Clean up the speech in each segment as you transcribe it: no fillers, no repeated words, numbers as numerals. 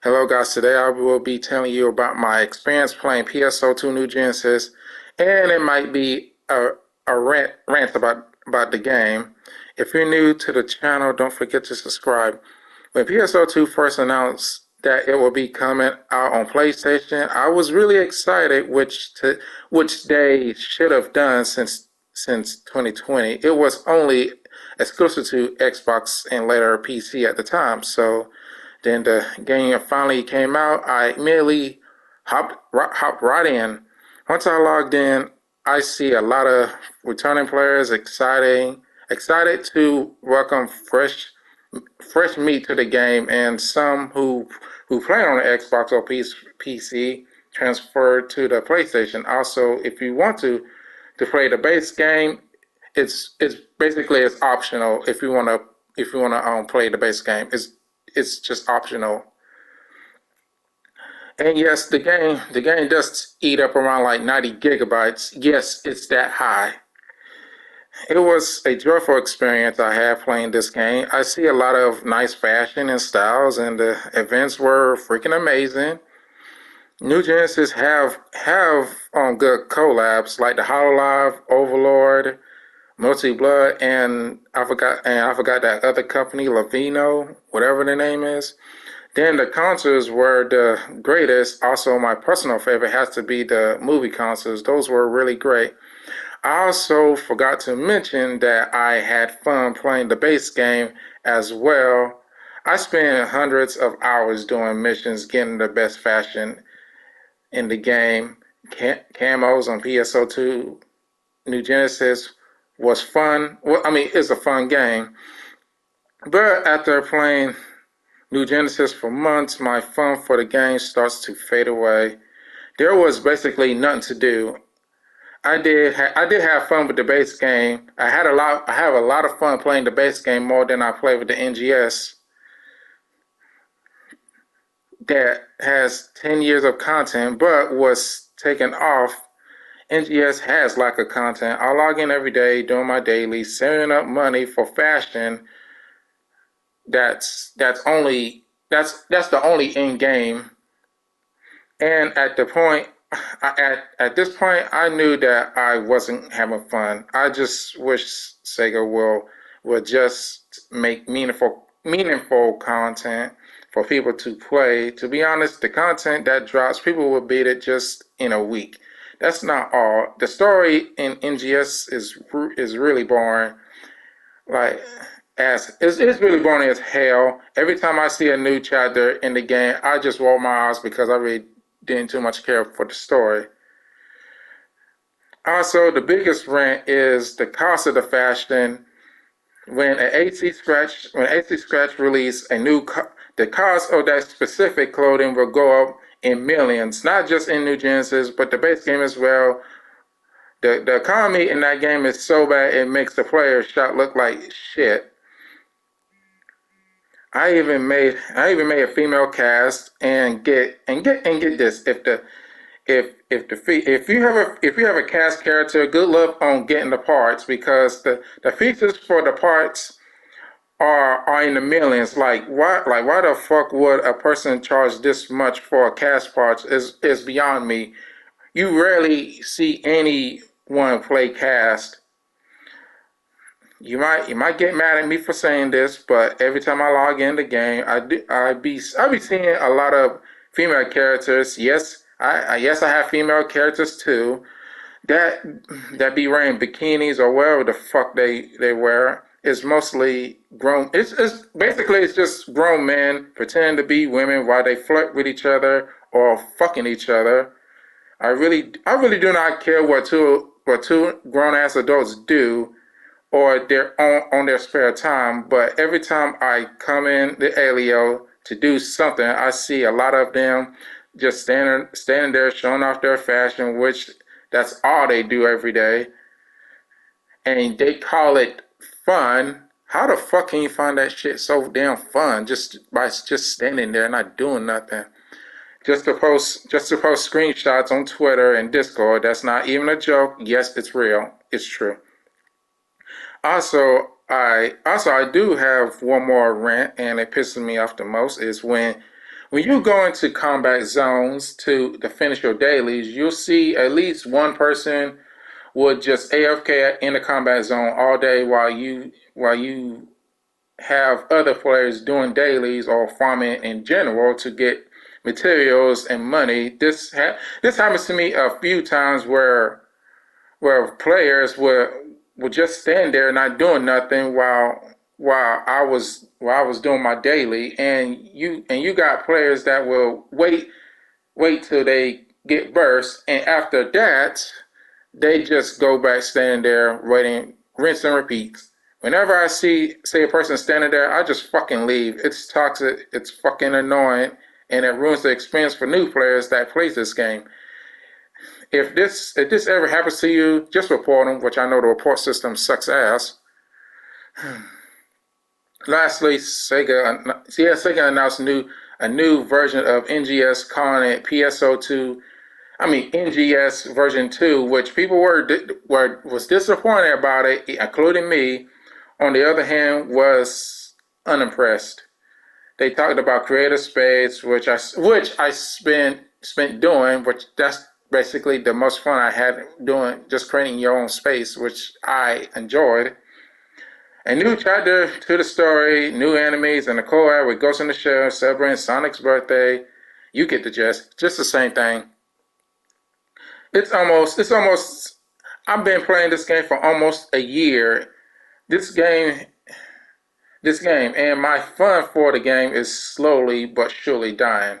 Hello guys, today I will be telling you about my experience playing PSO2 New Genesis, and it might be a rant about the game. If you're new to the channel, don't forget to subscribe. When PSO2 first announced that it will be coming out on PlayStation, I was really excited, which they should have done since 2020. It was only exclusive to Xbox and later PC at the time, so then the game finally came out. I immediately hopped right in. Once I logged in, I see a lot of returning players excited to welcome fresh meat to the game, and some who play on the Xbox or PC transferred to the PlayStation. Also, if you want to play the base game, it's basically it's optional if you wanna play the base game. It's just optional. And yes, the game does eat up around like 90 gigabytes. Yes, it's that high. It was a joyful experience I had playing this game. I see a lot of nice fashion and styles, and the events were freaking amazing. New Genesis have good collabs like the Hololive, Overlord, Multi Blood, and I forgot that other company, Lavino, whatever the name is. Then the concerts were the greatest. Also, my personal favorite has to be the movie concerts. Those were really great. I also forgot to mention that I had fun playing the base game as well. I spent hundreds of hours doing missions, getting the best fashion in the game. Camos on PSO2 New Genesis was fun. Well, I mean, it's a fun game. But after playing New Genesis for months, my fun for the game starts to fade away. There was basically nothing to do. I did have fun with the base game. I have a lot of fun playing the base game more than I play with the NGS that has 10 years of content but was taken off. NGS has lack of content. I log in every day doing my daily, saving up money for fashion. That's the only in game. And at this point, I knew that I wasn't having fun. I just wish Sega will just make meaningful content for people to play. To be honest, the content that drops, people will beat it just in a week. That's not all. The story in NGS is really boring. Like it's really boring as hell. Every time I see a new chapter in the game, I just roll my eyes because I really didn't too much care for the story. Also, the biggest rant is the cost of the fashion. When AC Scratch release the cost of that specific clothing will go up in millions, not just in New Genesis, but the base game as well. The economy in that game is so bad it makes the player shot look like shit. I even made a female cast and get this. If you have a cast character, good luck on getting the parts because the features for the parts are in the millions. Like why the fuck would a person charge this much for a cast parts is beyond me. You rarely see anyone play cast. You might get mad at me for saying this, but every time I log in the game, I be seeing a lot of female characters. Yes, I have female characters too. That that be wearing bikinis or whatever the fuck they wear. It's mostly grown. It's basically it's just grown men pretending to be women while they flirt with each other or fucking each other. I really do not care what two grown ass adults do or their on their spare time. But every time I come in the Alio to do something, I see a lot of them just standing there showing off their fashion, which that's all they do every day, and they call it fun. How the fuck can you find that shit so damn fun just by just standing there not doing nothing? Just to post screenshots on Twitter and Discord. That's not even a joke. Yes, it's real. It's true. Also I do have one more rant, and it pisses me off the most is when you go into combat zones to finish your dailies, you'll see at least one person would just AFK in the combat zone all day while you have other players doing dailies or farming in general to get materials and money. This happens to me a few times where players would just stand there not doing nothing while I was doing my daily, and you got players that will wait till they get burst, and after that they just go back standing there waiting, rinse and repeat. Whenever I see a person standing there, I just fucking leave. It's toxic, it's fucking annoying, and it ruins the experience for new players that plays this game. If this ever happens to you, just report them, which I know the report system sucks ass. Lastly, Sega announced a new version of NGS, calling it PSO2. I mean NGS version 2, which people was disappointed about it, including me. On the other hand, was unimpressed. They talked about creative space, which I spent doing, which that's basically the most fun I had doing, just creating your own space, which I enjoyed. A new chapter to the story, new enemies, and a co-op with Ghost in the Shell celebrating Sonic's birthday. You get the gist. Just the same thing. It's almost. I've been playing this game for almost a year. This game, and my fun for the game is slowly but surely dying.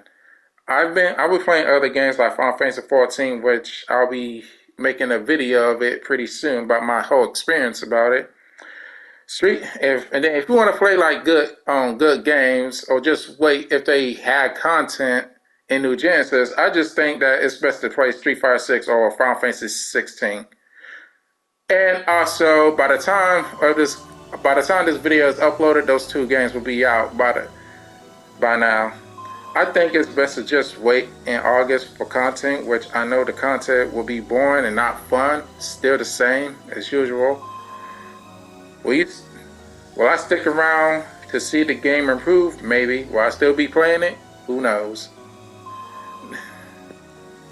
I'll be playing other games like Final Fantasy 14, which I'll be making a video of it pretty soon about my whole experience about it. If you want to play like good games, or just wait if they had content in New Genesis, I just think that it's best to play Street Fighter 6 or Final Fantasy 16. And also, by the time this video is uploaded, those two games will be out by now. I think it's best to just wait in August for content, which I know the content will be boring and not fun, still the same as usual. Will I stick around to see the game improve? Maybe. Will I still be playing it? Who knows?